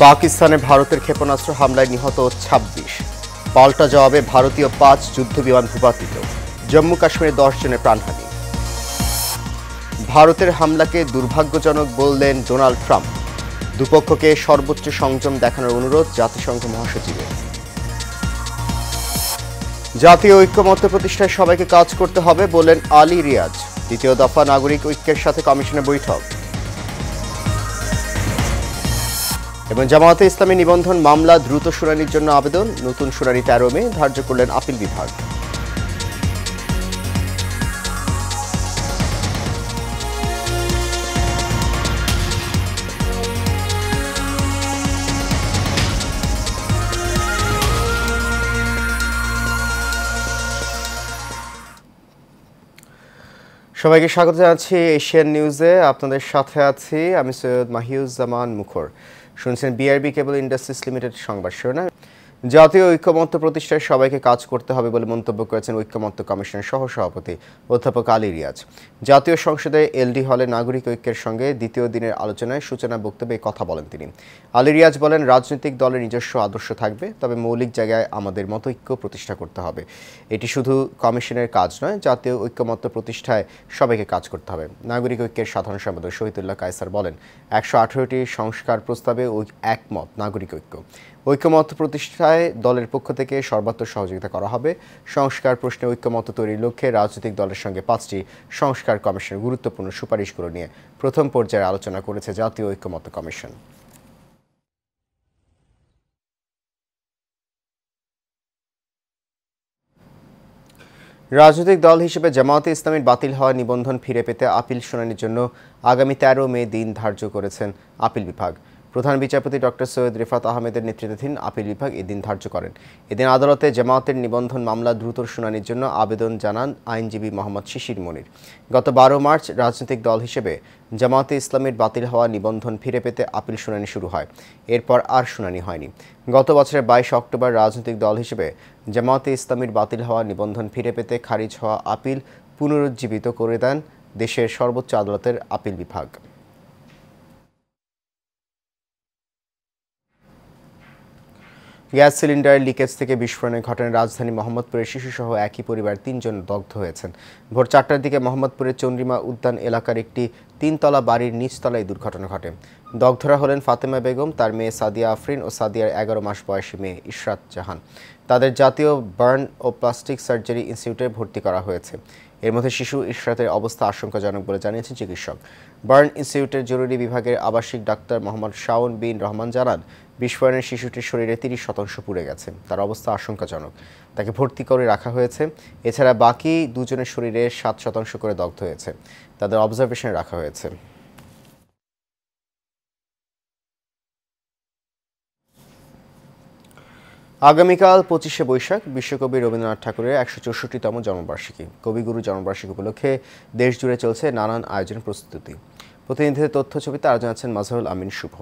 পাকিস্তানে ভারতের ক্ষেপণাস্ত্র হামলায় নিহত ২৬। পাল্টা জবাবে ভারতীয় ৫ যুদ্ধবিমান ভূপাতিত। জম্মু কাশ্মীরে ১০ জনের প্রাণহানি। ভারতের হামলাকে দুর্ভাগ্যজনক বললেন ডোনাল্ড ট্রাম্প। দুপক্ষকে সর্বোচ্চ সংযম দেখানোর অনুরোধ জাতিসংঘ মহাসচিবের। জাতীয় ঐক্যমত্য প্রতিষ্ঠায় সবাইকে কাজ করতে হবে বললেন আলী রিয়াজ। দ্বিতীয় দফা নাগরিক ঐক্যের সাথে কমিশনের বৈঠক। এবং জামায়াতে ইসলামী নিবন্ধন মামলা দ্রুত শুনানির জন্য আবেদন। নতুন শুনানি ১৩ মে ধার্য করলেন আপিল বিভাগ। সবাইকে স্বাগত জানাচ্ছি এশিয়ান নিউজে। আপনাদের সাথে আছি আমি সৈয়দ মাহিউজ্জামান মুখর। শুনছেন বিআরবি কেবল ইন্ডাস্ট্রিজ লিমিটেড সংবাদ শিরোনাম। জাতীয় ঐক্যমত্য প্রতিষ্ঠায় সবাইকে কাজ করতে হবে বলে মন্তব্য করেছেন ঐক্যমত্য কমিশনের সহসভাপতি অধ্যাপক আলী রিয়াজ। জাতীয় সংসদে এলডি হলে নাগরিক ঐক্যের সঙ্গে দ্বিতীয় দিনের আলোচনায় সূচনা বক্তব্যে কথা বলেন তিনি। আলী রিয়াজ বলেন, রাজনৈতিক দলের নিজস্ব আদর্শ থাকবে, তবে মৌলিক জায়গায় আমাদের মতো ঐক্য প্রতিষ্ঠা করতে হবে। এটি শুধু কমিশনের কাজ নয়, জাতীয় ঐক্যমত্য প্রতিষ্ঠায় সবাইকে কাজ করতে হবে। নাগরিক ঐক্যের সাধারণ সম্পাদক শহীদুল্লাহ কায়সার বলেন, ১১৮টি সংস্কার প্রস্তাবে একমত নাগরিক ঐক্য। ঐক্যমত্য প্রতিষ্ঠায় দলের পক্ষ থেকে সর্বাত্মক সহযোগিতা করা হবে। সংস্কার প্রশ্নে ঐক্যমত্য তৈরির লক্ষ্যে রাজনৈতিক দলের সঙ্গে ৫টি সংস্কার কমিশনের গুরুত্বপূর্ণ সুপারিশগুলো নিয়ে প্রথম পর্যায়ে আলোচনা করেছে জাতীয় ঐক্যমত্য কমিশন। রাজনৈতিক দল হিসেবে জামায়াতে ইসলামীর বাতিল হওয়া নিবন্ধন ফিরে পেতে আপিল শুনানির জন্য আগামী ১৩ মে দিন ধার্য করেছেন আপিল বিভাগ। প্রধান বিচারপতি ডক্টর সৈয়দ রিফাত আহমেদের নেতৃত্বাধীন আপিল বিভাগ এদিন ধার্য করেন। এদিন আদালতে জামায়াতের নিবন্ধন মামলা দ্রুত শুনানির জন্য আবেদন জানান আইনজীবী মোহাম্মদ শিশির মনির। গত ১২ মার্চ রাজনৈতিক দল হিসেবে জামায়াতে ইসলামীর বাতিল হওয়া নিবন্ধন ফিরে পেতে আপিল শুনানি শুরু হয়। এরপর আর শুনানি হয়নি। গত বছরের ২২ অক্টোবর রাজনৈতিক দল হিসেবে জামায়াতে ইসলামীর বাতিল হওয়া নিবন্ধন ফিরে পেতে খারিজ হওয়া আপিল পুনরুজ্জীবিত করে দেন দেশের সর্বোচ্চ আদালতের আপিল বিভাগ। গ্যাস সিলিন্ডারের লিকেজ থেকে বিস্ফোরণের ঘটনায় রাজধানী মোহাম্মদপুরের শিশুসহ একই পরিবার ৩ জন দগ্ধ হয়েছেন। ভোর ৪টার দিকে মোহাম্মদপুরের চন্দ্রিমা উদ্যান এলাকার একটি ৩তলা বাড়ির নিচতলায় দুর্ঘটনা ঘটে। দগ্ধরা হলেন ফাতেমা বেগম, তার মেয়ে সাদিয়া আফরিন ও সাদিয়ার ১১ মাস বয়সী মেয়ে ইশরাত জাহান। তাদের জাতীয় বার্ন ও প্লাস্টিক সার্জারি ইনস্টিটিউটে ভর্তি করা হয়েছে। এর মধ্যে শিশু ইশরাতের অবস্থা আশঙ্কাজনক বলে জানিয়েছেন চিকিৎসক। বার্ন ইনস্টিটিউটের জরুরি বিভাগের আবাসিক ডাক্তার মোহাম্মদ শাওন বিন রহমান জানান, বিস্ফোরণের শিশুটির শরীরে ৩০% পুড়ে গেছে। তার অবস্থা আশঙ্কাজনক, তাকে ভর্তি করে রাখা হয়েছে। এছাড়া বাকি দুজনের শরীরে ৭% করে দগ্ধ হয়েছে, তাদের অবজারভেশনে রাখা হয়েছে। আগামীকাল ২৫শে বৈশাখ বিশ্বকবি রবীন্দ্রনাথ ঠাকুরের ১৬৪তম জন্মবার্ষিকী। কবিগুরু জন্মবার্ষিকী উপলক্ষে দেশ জুড়ে চলছে নানান আয়োজন প্রস্তুতি। প্রতিনিধিদের তথ্য ছবিতে আরও জানাচ্ছেন মাজহারুল আমিন শুভ।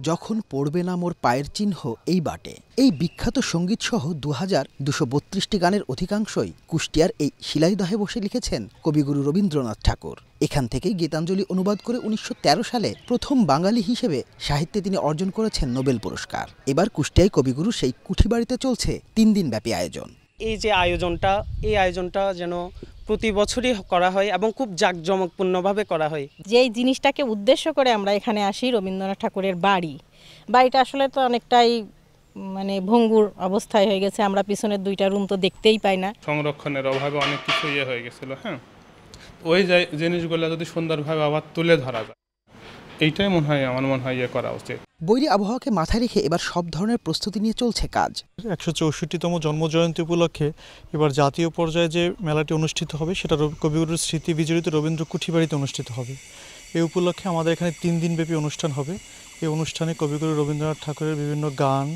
যখন পড়বে না মোর পায়ের চিহ্ন এই বাটে, এই বিখ্যাত সঙ্গীত সহ ২২৩টি গানের অধিকাংশই কুষ্টিয়ার এই শিলাইদহে বসে লিখেছেন কবিগুরু রবীন্দ্রনাথ ঠাকুর। এখান থেকেই গীতাঞ্জলি অনুবাদ করে ১৯১৩ সালে প্রথম বাঙালি হিসেবে সাহিত্যে তিনি অর্জন করেছেন নোবেল পুরস্কার। এবার কুষ্টিয়ায় কবিগুরু সেই কুঠিবাড়িতে চলছে ৩ দিনব্যাপী আয়োজন। এই আয়োজনটা যেন প্রতি বছরই করা হয় এবং খুব জাঁকজমকপূর্ণভাবে করা হয়। যেই জিনিসটাকে উদ্দেশ্য করে আমরা এখানে আসি, রবীন্দ্রনাথ ঠাকুরের বাড়িটা আসলে তো অনেকটাই ভঙ্গুর অবস্থায় হয়ে গেছে। আমরা পিছনের 2টা রুম তো দেখতেই পাই না। সংরক্ষণের অভাবে অনেক কিছু হয়ে গেছিল। ওই জিনিসগুলো যদি সুন্দরভাবে আবার তুলে ধরা যায়, এইটাই আমার মনে হয় করা উচিত। বৈরী আবহাওয়াকে মাথায় রেখে এবার সব ধরনের প্রস্তুতি নিয়ে চলছে কাজ। ১৬৪তম জন্মজয়ন্তী উপলক্ষে এবার জাতীয় পর্যায়ে যে মেলাটি অনুষ্ঠিত হবে সেটা কবিগুরুর স্মৃতি বিজড়িত রবীন্দ্র কুঠিবাড়িতে অনুষ্ঠিত হবে। এই উপলক্ষে আমাদের এখানে ৩ দিনব্যাপী অনুষ্ঠান হবে। এই অনুষ্ঠানে কবিগুরু রবীন্দ্রনাথ ঠাকুরের বিভিন্ন গান,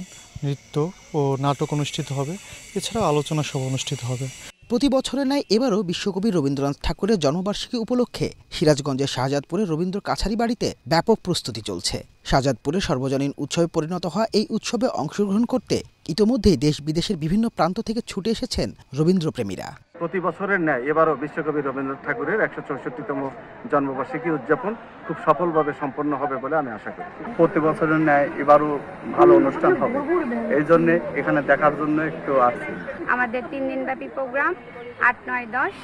নৃত্য ও নাটক অনুষ্ঠিত হবে। এছাড়াও আলোচনা সভা অনুষ্ঠিত হবে। প্রতি বছরের ন্যায় এবারও বিশ্বকবি রবীন্দ্রনাথ ঠাকুরের জন্মবার্ষিকী উপলক্ষে সিরাজগঞ্জের শাহজাদপুরে রবীন্দ্র কাছারি বাড়িতে ব্যাপক প্রস্তুতি চলছে। শাহজাদপুরে সর্বজনীন উৎসবে পরিণত হওয়া এই উৎসবে অংশগ্রহণ করতে ইতোমধ্যেই দেশ বিদেশের বিভিন্ন প্রান্ত থেকে ছুটে এসেছেন রবীন্দ্রপ্রেমীরা। প্রতি বছরের ন্যায় এবারও বিশ্বকবি রবীন্দ্রনাথ ঠাকুরের 164তম জন্মবার্ষিকী উদযাপন খুব সফলভাবে সম্পন্ন হবে বলে আমি আশা করি। প্রতি বছরের ন্যায় এবারও ভালো অনুষ্ঠান হবে, এই জন্য এখানে দেখার জন্য একটু আসছি। আমাদের 3 দিনব্যাপী প্রোগ্রাম 8, 9, 10।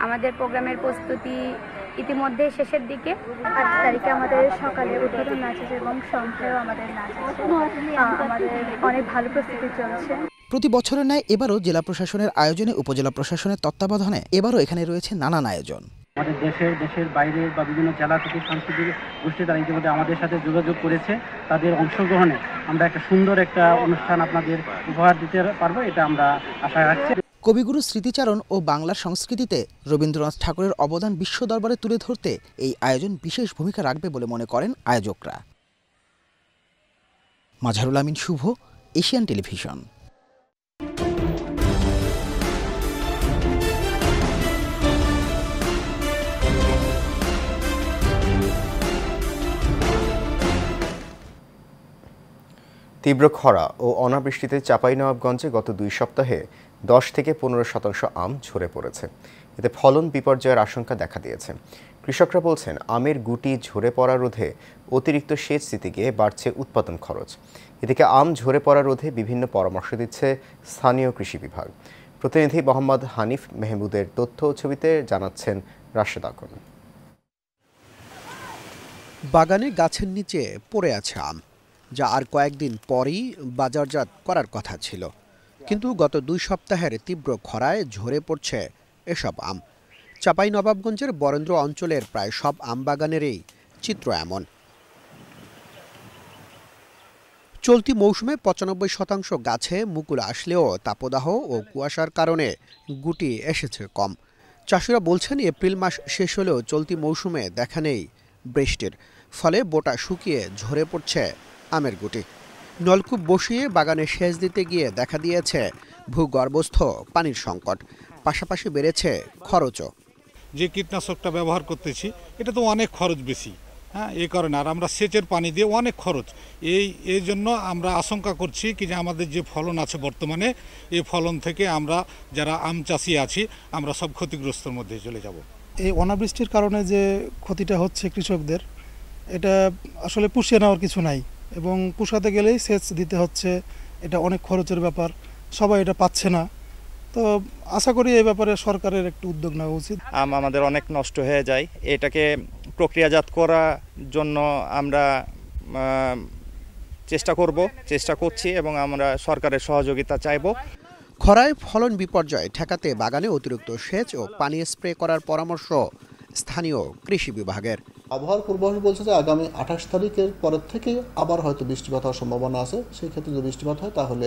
আমাদের প্রোগ্রামের প্রস্তুতি ইতিমধ্যে শেষের দিকে। 8 তারিখে আমাদের সকালে উদ্বোধন নাচ আছে এবং সন্ধ্যায়ও আমাদের নাচ আছে। আমাদের অনেক ভালো প্রস্তুতি চলছে। প্রতি বছরের ন্যায় এবারও জেলা প্রশাসনের আয়োজনে উপজেলা প্রশাসনের তত্ত্বাবধানে এবারও এখানে রয়েছে নানান আয়োজন। আমাদের দেশের বাইরে বা বিভিন্ন জেলা থেকে সাংস্কৃতিক গোষ্ঠী তারা ইতিমধ্যে আমাদের সাথে যোগাযোগ করেছে। তাদের অংশগ্রহণে আমরা একটা সুন্দর একটা অনুষ্ঠান আপনাদের উপহার দিতে পারবো, এটা আমরা আশা রাখছি। কবিগুরু স্মৃতিচারণ ও বাংলার সংস্কৃতিতে রবীন্দ্রনাথ ঠাকুরের অবদান বিশ্ব দরবারে তুলে ধরতে এই আয়োজন বিশেষ ভূমিকা রাখবে বলে মনে করেন আয়োজকরা। মাজহারুল আমিন শুভ, এশিয়ান টেলিভিশন। তীব্র খরা ও অনাবৃষ্টিতে চাঁপাইনবাবগঞ্জে গত 2 সপ্তাহে 10 থেকে 15% আম ঝরে পড়েছে। এতে ফলন বিপর্যয়ের আশঙ্কা দেখা দিয়েছে। কৃষকরা বলছেন, আমের গুটি ঝরে পড়া রোধে অতিরিক্ত সেচ দিতে গিয়ে বাড়ছে উৎপাদন খরচ। এদিকে আম ঝরে পড়া রোধে বিভিন্ন পরামর্শ দিচ্ছে স্থানীয় কৃষি বিভাগ। প্রতিনিধি মোহাম্মদ হানিফ মেহমুদের তথ্য ও ছবিতে জানাচ্ছেন রাশেদ আকন। বাগানে গাছের নিচে পড়ে আছে আম, যা আর কয়েকদিন পরই বাজারজাত করার কথা ছিল, কিন্তু গত 2 সপ্তাহের তীব্র খরায় ঝরে পড়ছে এসব আম। চাঁপাইনবাবগঞ্জের বরেন্দ্র অঞ্চলের প্রায় সব আম বাগানেরই চিত্র এমন। চলতি মৌসুমে 95% গাছে মুকুল আসলেও তাপদাহ ও কুয়াশার কারণে গুটি এসেছে কম। চাষিরা বলছেন, এপ্রিল মাস শেষ হলেও চলতি মৌসুমে দেখা নেই বৃষ্টির, ফলে বোটা শুকিয়ে ঝরে পড়ছে আমের গুটি। নলকূপ বসিয়ে বাগানে সেচ দিতে গিয়ে দেখা দিয়েছে ভূগর্ভস্থ পানির সংকট, পাশাপাশি বেড়েছে খরচও। যে কীটনাশকটা ব্যবহার করতেছি এটা তো অনেক খরচ বেশি, হ্যাঁ, এই কারণে আর আমরা সেচের পানি দিয়ে অনেক খরচ। এই জন্য আমরা আশঙ্কা করছি কি যে আমাদের যে ফলন আছে বর্তমানে, এই ফলন থেকে আমরা যারা আম চাষি আছি আমরা সব ক্ষতিগ্রস্তের মধ্যে চলে যাব। এই অনাবৃষ্টির কারণে যে ক্ষতিটা হচ্ছে কৃষকদের, এটা আসলে পুষিয়ে নেওয়ার কিছু নাই, এবং পুষাতে গেলেই সেচ দিতে হচ্ছে, এটা অনেক খরচের ব্যাপার, সবাই এটা পাচ্ছে না। তো আশা করি এই ব্যাপারে সরকারের একটু উদ্যোগ নেওয়া উচিত। আম আমাদের অনেক নষ্ট হয়ে যায়, এটাকে প্রক্রিয়াজাত করার জন্য আমরা চেষ্টা করছি এবং আমরা সরকারের সহযোগিতা চাইব। খরায় ফলন বিপর্যয় ঠেকাতে বাগানে অতিরিক্ত সেচ ও পানি স্প্রে করার পরামর্শ স্থানীয় কৃষি বিভাগের। আবহাওয়ার পূর্বাভাস বলছে যে আগামী 28 তারিখের পরের থেকে আবার হয়তো বৃষ্টিপাত হওয়ার সম্ভাবনা আছে। সেই ক্ষেত্রে যদি বৃষ্টিপাত হয় তাহলে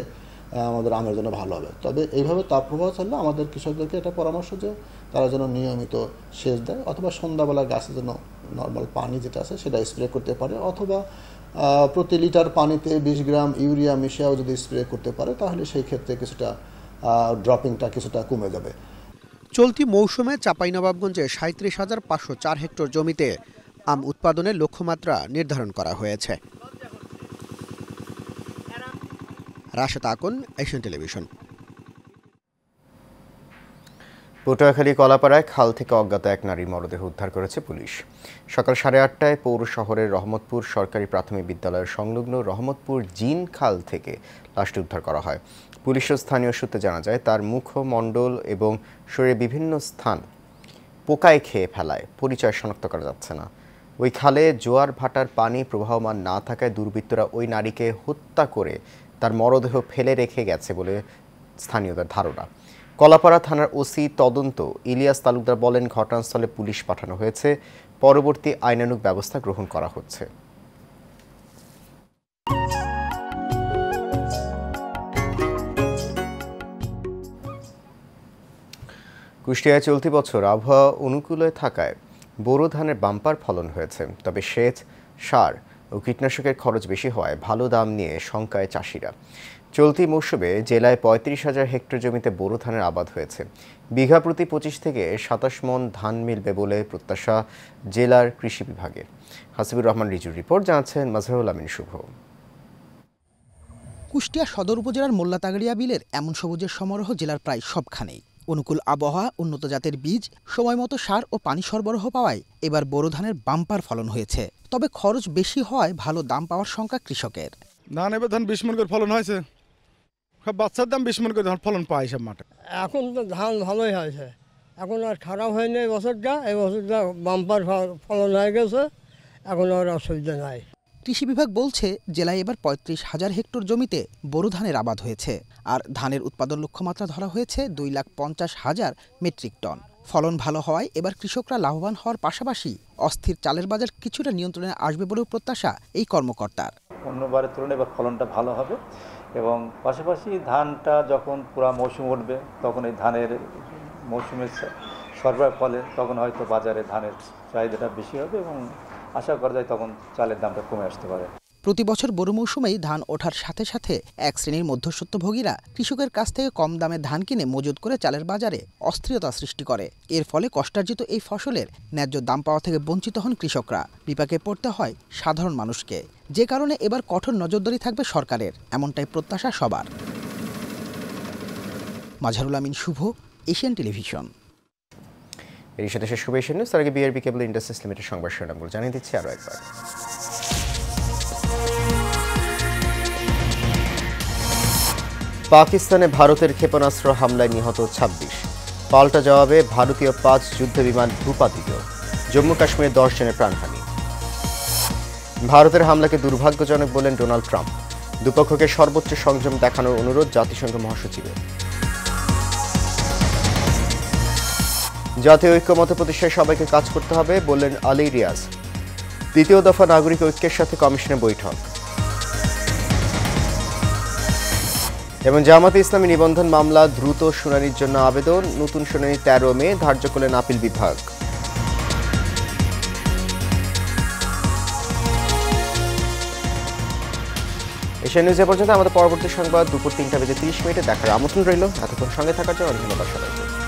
আমাদের আমের জন্য ভালো হবে। তবে এইভাবে তাপপ্রবাহ চললে আমাদের কৃষকদেরকে এটা পরামর্শ যে তারা যেন নিয়মিত সেচ দেয়, অথবা সন্ধ্যাবেলা গাছের জন্য নর্মাল পানি যেটা আছে সেটা স্প্রে করতে পারে, অথবা প্রতি লিটার পানিতে 20 গ্রাম ইউরিয়া মিশিয়েও যদি স্প্রে করতে পারে তাহলে সেই ক্ষেত্রে কিছুটা ড্রপিংটা কিছুটা কমে যাবে। চলতি মৌসুমে চাঁপাইনবাবগঞ্জে 37,504 হেক্টর জমিতে আম উৎপাদনের লক্ষ্যমাত্রা নির্ধারণ করা হয়েছে। Rashed Akon, Asian television. পটুয়াখালী কলাপাড়ায় খাল থেকে অজ্ঞাত এক নারীর মরদেহ উদ্ধার করেছে পুলিশ। সকাল 8:30টায় পৌর শহরের রহমতপুর সরকারি প্রাথমিক বিদ্যালয়ের সংলগ্ন রহমতপুর জিন খাল থেকে লাশটি উদ্ধার করা হয়। পুলিশ ও স্থানীয় সূত্রে জানা যায়, তার মুখমণ্ডল এবং শরীরের বিভিন্ন স্থান পোকায় খেয়ে ফেলায় পরিচয় শনাক্ত করা যাচ্ছে না। ওই খালে জোয়ার ভাটার পানি প্রবাহমান না থাকায় দুর্বৃত্তরা ওই নারীকে হত্যা করে তার মরদেহ ফেলে রেখে গেছে বলে স্থানীয়দের ধারণা। কলাপাড়া থানার ওসি তদন্ত ইলিয়াস তালুকদার বলেন, ঘটনাস্থলে পুলিশ পাঠানো হয়েছে, পরবর্তী আইনানুগ ব্যবস্থা গ্রহণ করা হচ্ছে। কুষ্টিয়ায় চলতি বছর আবহাওয়া অনুকূলে থাকায় বোরো ধানের বাম্পার ফলন হয়েছে, তবে সেচ, সার ও কীটনাশকের খরচ বেশি হওয়ায় ভালো দাম নিয়ে শঙ্কায় চাষিরা। চলতি মৌসুমে জেলায় 35,000 হেক্টর জমিতে বোরো ধানের আবাদ হয়েছে। বিঘা প্রতি 25 থেকে 27 মণ ধান মিলবে বলে প্রত্যাশা জেলার কৃষি বিভাগের। হাসিবুর রহমান রিজুর রিপোর্ট, জানাচ্ছেন মাজহারুল আমিন শুভ। কুষ্টিয়া সদর উপজেলার মোল্লাতাগড়িয়া বিলের এমন সবুজের সমারোহ জেলার প্রায় সবখানেই। অনুকূল আবহাওয়া, উন্নত জাতের বীজ, সময়মতো সার ও পানি সরবরাহ পাওয়ায় এবার বোরো ধানের বাম্পার ফলন হয়েছে। তবে খরচ বেশি হওয়ায় ভালো দাম পাওয়ার শঙ্কা কৃষকের। ধান এবার ধান 20 মণ করে ফলন হয়েছে, বাচ্চার দাম 20 মণ করে ধান ফলন পায় সব মাঠে। এখন তো ধান ভালোই হয়েছে, এখন আর খারাপ হয়নি এই বছরটা বাম্পার ফলন হয়ে গেছে, এখন আর অসুবিধা নাই। কৃষি বিভাগ বলছে জেলায় এবার 35,000 হেক্টর জমিতে বোরো ধানের আবাদ হয়েছে, আর ধানের উৎপাদন লক্ষ্যমাত্রা ধরা হয়েছে 2,50,000 মেট্রিক টন। ফলন ভালো হওয়ায় এবার কৃষকরা লাভবান হওয়ার পাশাপাশি অস্থির চালের বাজার কিছুটা নিয়ন্ত্রণে আসবে বলেও প্রত্যাশা এই কর্মকর্তার। অন্যবারের তুলনায় এবার ফলনটা ভালো হবে এবং পাশাপাশি ধানটা যখন পুরা মৌসুম উঠবে তখন এই ধানের মৌসুমের সরবরাহের ফলে তখন হয়তো বাজারে ধানের চাহিদাটা বেশি হবে এবং আশা করা যায় তখন চালের দামটা কমে আসতে পারে। প্রতি বছর বোরো মৌসুমেই ধান ওঠার সাথে সাথে এক শ্রেণীর মধ্যস্বত্বভোগীরা কৃষকের কাছ থেকে কম দামে ধান কিনে মজুত করে চালের বাজারে অস্থিরতা সৃষ্টি করে। এর ফলে কষ্টার্জিত এই ফসলের ন্যায্য দাম পাওয়া থেকে বঞ্চিত হন কৃষকরা। বিপাকে পড়তে হয় সাধারণ মানুষকে, যে কারণে এবার কঠোর নজরদারি থাকবে সরকারের, এমনটাই প্রত্যাশা সবার। মাঝারুল আমিন শুভ, এশিয়ান টেলিভিশন। এর সাথে শেষ হবে এশিয়ান নিউজ। তার আগে বিআরবি কেবল ইন্ডাস্ট্রিজ লিমিটেড সংবাদ শিরোনামগুলো জানিয়ে দিচ্ছি আরও একবার। পাকিস্তানে ভারতের ক্ষেপণাস্ত্র হামলায় নিহত 26, পাল্টা জবাবে ভারতীয় 5 যুদ্ধবিমান ভূপাতিত। জম্মু কাশ্মীরে 10 জনের প্রাণহানি। ভারতের হামলাকে দুর্ভাগ্যজনক বললেন ডোনাল্ড ট্রাম্প। দুপক্ষকে সর্বোচ্চ সংযম দেখানোর অনুরোধ জাতিসংঘ মহাসচিবের। জাতীয় ঐক্যমত প্রতিষ্ঠায় সবাইকে কাজ করতে হবে বললেন আলী রিয়াজ। দ্বিতীয় দফা নাগরিক ঐক্যের সাথে কমিশনের বৈঠক। এবং জামাতে ইসলামী নিবন্ধন মামলা দ্রুত শুনানির জন্য আবেদন, নতুন শুনানি 13 মে ধার্য করলেন আপিল বিভাগ। এশিয়ান নিউজ এ পর্যন্ত। আমাদের পরবর্তী সংবাদ দুপুর 3টা বেজে 30 মিনিটে দেখার আমন্ত্রণ রইল। এতক্ষণ সঙ্গে থাকার জন্য ধন্যবাদ সবাইকে।